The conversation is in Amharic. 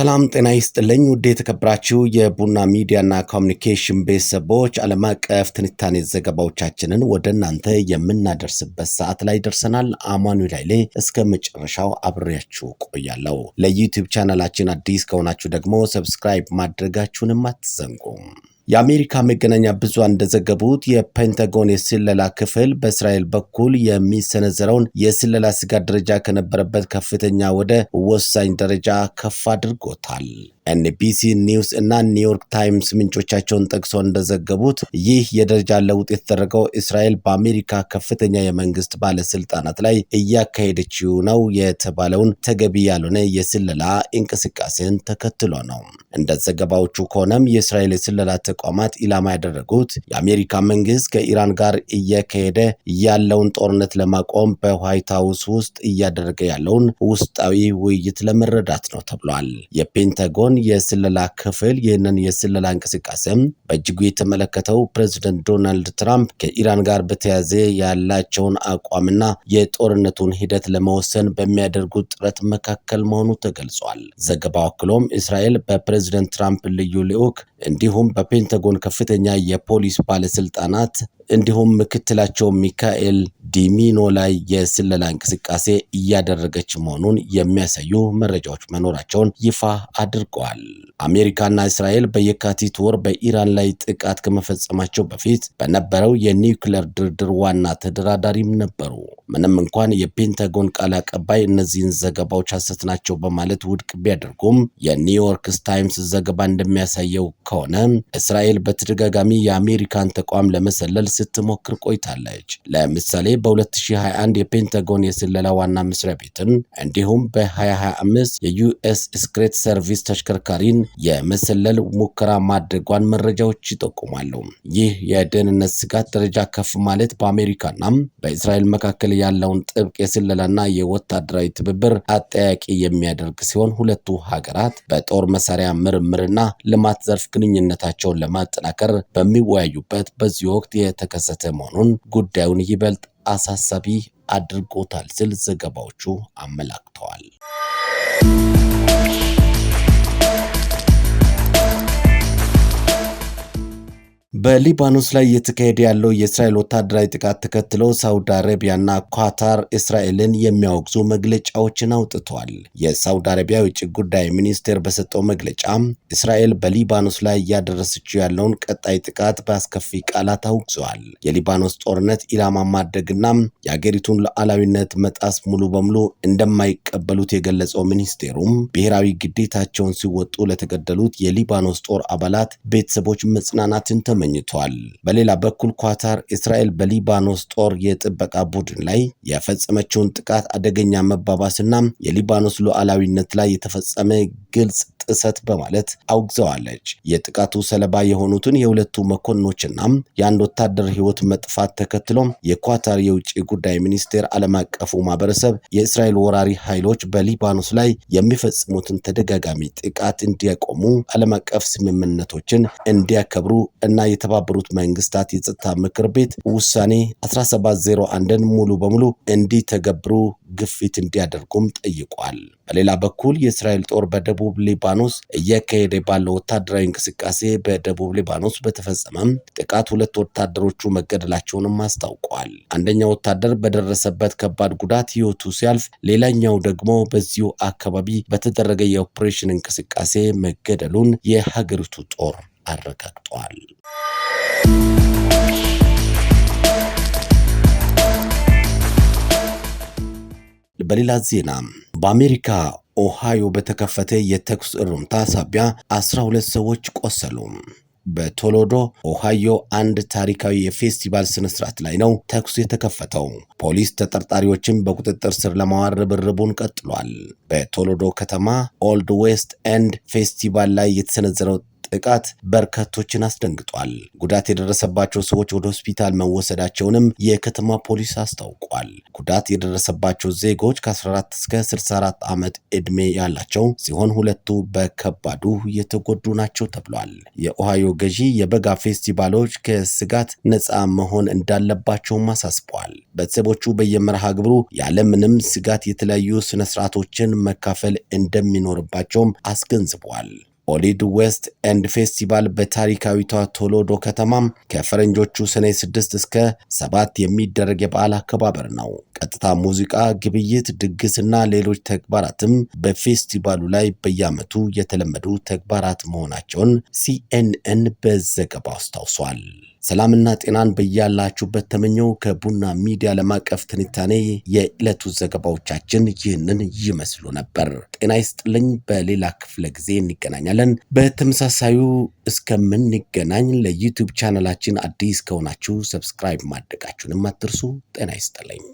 ሰላም ጤና ይስጥልኝ ውድ የተከበራችሁ የቡና ሚዲያና ኮሚኒኬሽን ቤተሰቦች ዓለም አቀፍ ትንታኔ ዘገባዎቻችንን ወደ እናንተ የምናደርስበት ሰዓት ላይ ደርሰናል። አማኑኤል ኃይሌ እስከ መጨረሻው አብሬያችሁ ቆያለሁ። ለዩቲዩብ ቻናላችን አዲስ ከሆናችሁ ደግሞ ሰብስክራይብ ማድረጋችሁንም አትዘንጉ። የአሜሪካ መገናኛ ብዙሃን እንደዘገቡት የፔንታጎን የስለላ ክፍል በእስራኤል በኩል የሚሰነዘረውን የስለላ ስጋት ደረጃ ከነበረበት ከፍተኛ ወደ ወሳኝ ደረጃ ከፍ አድርጎታል። ኤንቢሲ ኒውስ እና ኒውዮርክ ታይምስ ምንጮቻቸውን ጠቅሰው እንደዘገቡት ይህ የደረጃ ለውጥ የተደረገው እስራኤል በአሜሪካ ከፍተኛ የመንግስት ባለስልጣናት ላይ እያካሄደችው ነው የተባለውን ተገቢ ያልሆነ የስለላ እንቅስቃሴን ተከትሎ ነው። እንደ ዘገባዎቹ ከሆነም የእስራኤል የስለላ ተቋማት ኢላማ ያደረጉት የአሜሪካ መንግስት ከኢራን ጋር እያካሄደ ያለውን ጦርነት ለማቆም በዋይት ሃውስ ውስጥ እያደረገ ያለውን ውስጣዊ ውይይት ለመረዳት ነው ተብሏል። የፔንታጎን የስለላ ክፍል ይህንን የስለላ እንቅስቃሴም በእጅጉ የተመለከተው ፕሬዝዳንት ዶናልድ ትራምፕ ከኢራን ጋር በተያያዘ ያላቸውን አቋምና የጦርነቱን ሂደት ለመወሰን በሚያደርጉት ጥረት መካከል መሆኑ ተገልጿል። ዘገባው አክሎም እስራኤል በፕሬዝዳንት ትራምፕ ልዩ ልዑክ እንዲሁም በፔንታጎን ከፍተኛ የፖሊስ ባለስልጣናት እንዲሁም ምክትላቸው ሚካኤል ዲሚኖ ላይ የስለላ እንቅስቃሴ እያደረገች መሆኑን የሚያሳዩ መረጃዎች መኖራቸውን ይፋ አድርገዋል። አሜሪካና እስራኤል በየካቲት ወር በኢራን ላይ ጥቃት ከመፈጸማቸው በፊት በነበረው የኒውክሌር ድርድር ዋና ተደራዳሪም ነበሩ። ምንም እንኳን የፔንታጎን ቃል አቀባይ እነዚህን ዘገባዎች ሐሰት ናቸው በማለት ውድቅ ቢያደርጉም የኒውዮርክ ታይምስ ዘገባ እንደሚያሳየው ከሆነ እስራኤል በተደጋጋሚ የአሜሪካን ተቋም ለመሰለል ስትሞክር ቆይታለች። ለምሳሌ በ2021 የፔንታጎን የስለላ ዋና መስሪያ ቤትን እንዲሁም በ2025 የዩኤስ ስክሬት ሰርቪስ ተሽከርካሪን የመሰለል ሙከራ ማድረጓን መረጃዎች ይጠቁማሉ። ይህ የደህንነት ስጋት ደረጃ ከፍ ማለት በአሜሪካና በእስራኤል መካከል ያለውን ጥብቅ የስለላና የወታደራዊ ትብብር አጠያቂ የሚያደርግ ሲሆን ሁለቱ ሀገራት በጦር መሳሪያ ምርምርና ልማት ዘርፍ ግንኙነታቸውን ለማጠናከር በሚወያዩበት በዚህ ወቅት የተከሰተ መሆኑን ጉዳዩን ይበልጥ አሳሳቢ አድርጎታል ሲል ዘገባዎቹ አመላክተዋል። በሊባኖስ ላይ እየተካሄደ ያለው የእስራኤል ወታደራዊ ጥቃት ተከትሎ ሳውዲ አረቢያና ኳታር እስራኤልን የሚያወግዙ መግለጫዎችን አውጥተዋል። የሳውዲ አረቢያ የውጭ ጉዳይ ሚኒስቴር በሰጠው መግለጫ እስራኤል በሊባኖስ ላይ እያደረሰችው ያለውን ቀጣይ ጥቃት በአስከፊ ቃላት አውግዘዋል። የሊባኖስ ጦርነት ኢላማ ማድረግና የአገሪቱን ሉዓላዊነት መጣስ ሙሉ በሙሉ እንደማይቀበሉት የገለጸው ሚኒስቴሩም ብሔራዊ ግዴታቸውን ሲወጡ ለተገደሉት የሊባኖስ ጦር አባላት ቤተሰቦች መጽናናትን ተመኝቷል። በሌላ በኩል ኳታር እስራኤል በሊባኖስ ጦር የጥበቃ ቡድን ላይ የፈጸመችውን ጥቃት አደገኛ መባባስና የሊባኖስ ሉዓላዊነት ላይ የተፈጸመ ግልጽ ጥሰት በማለት አውግዘዋለች። የጥቃቱ ሰለባ የሆኑትን የሁለቱ መኮንኖችና የአንድ ወታደር ሕይወት መጥፋት ተከትሎ የኳታር የውጭ ጉዳይ ሚኒስቴር ዓለም አቀፉ ማህበረሰብ የእስራኤል ወራሪ ኃይሎች በሊባኖስ ላይ የሚፈጽሙትን ተደጋጋሚ ጥቃት እንዲያቆሙ ዓለም አቀፍ ስምምነቶችን እንዲያከብሩ እና የተባበሩት መንግስታት የጸጥታ ምክር ቤት ውሳኔ 1701ን ሙሉ በሙሉ እንዲተገብሩ ግፊት እንዲያደርጉም ጠይቋል። በሌላ በኩል የእስራኤል ጦር በደቡብ ሊባኖስ እያካሄደ ባለው ወታደራዊ እንቅስቃሴ በደቡብ ሊባኖስ በተፈጸመም ጥቃት ሁለት ወታደሮቹ መገደላቸውንም አስታውቋል። አንደኛው ወታደር በደረሰበት ከባድ ጉዳት ሕይወቱ ሲያልፍ፣ ሌላኛው ደግሞ በዚሁ አካባቢ በተደረገ የኦፕሬሽን እንቅስቃሴ መገደሉን የሀገሪቱ ጦር አረጋግጧል። በሌላ ዜና በአሜሪካ ኦሃዮ በተከፈተ የተኩስ እሩምታ ሳቢያ 12 ሰዎች ቆሰሉ። በቶሎዶ ኦሃዮ አንድ ታሪካዊ የፌስቲቫል ስነስርዓት ላይ ነው ተኩስ የተከፈተው። ፖሊስ ተጠርጣሪዎችን በቁጥጥር ስር ለማዋል ርብርቡን ቀጥሏል። በቶሎዶ ከተማ ኦልድ ዌስት ኤንድ ፌስቲቫል ላይ የተሰነዘረው ጥቃት በርካቶችን አስደንግጧል። ጉዳት የደረሰባቸው ሰዎች ወደ ሆስፒታል መወሰዳቸውንም የከተማ ፖሊስ አስታውቋል። ጉዳት የደረሰባቸው ዜጎች ከ14 እስከ 64 ዓመት ዕድሜ ያላቸው ሲሆን ሁለቱ በከባዱ የተጎዱ ናቸው ተብሏል። የኦሃዮ ገዢ የበጋ ፌስቲቫሎች ከስጋት ነፃ መሆን እንዳለባቸውም አሳስበዋል። ቤተሰቦቹ በየመርሃ ግብሩ ያለምንም ስጋት የተለያዩ ስነ ስርዓቶችን መካፈል እንደሚኖርባቸውም አስገንዝበዋል። ኦሊድ ዌስት ኤንድ ፌስቲቫል በታሪካዊቷ ቶሎዶ ከተማም ከፈረንጆቹ ሰኔ 6 እስከ 7 የሚደረግ የበዓል አከባበር ነው። ቀጥታ ሙዚቃ፣ ግብይት፣ ድግስና ሌሎች ተግባራትም በፌስቲቫሉ ላይ በየዓመቱ የተለመዱ ተግባራት መሆናቸውን ሲኤንኤን በዘገባው አስታውሷል። ሰላምና ጤናን በያላችሁበት ተመኘው። ከቡና ሚዲያ ዓለም አቀፍ ትንታኔ የዕለቱ ዘገባዎቻችን ይህንን ይመስሉ ነበር። ጤና ይስጥልኝ። በሌላ ክፍለ ጊዜ እንገናኛለን። በተመሳሳዩ እስከምንገናኝ ለዩቲዩብ ቻናላችን አዲስ ከሆናችሁ ሰብስክራይብ ማድረጋችሁንም አትርሱ። ጤና ይስጥልኝ።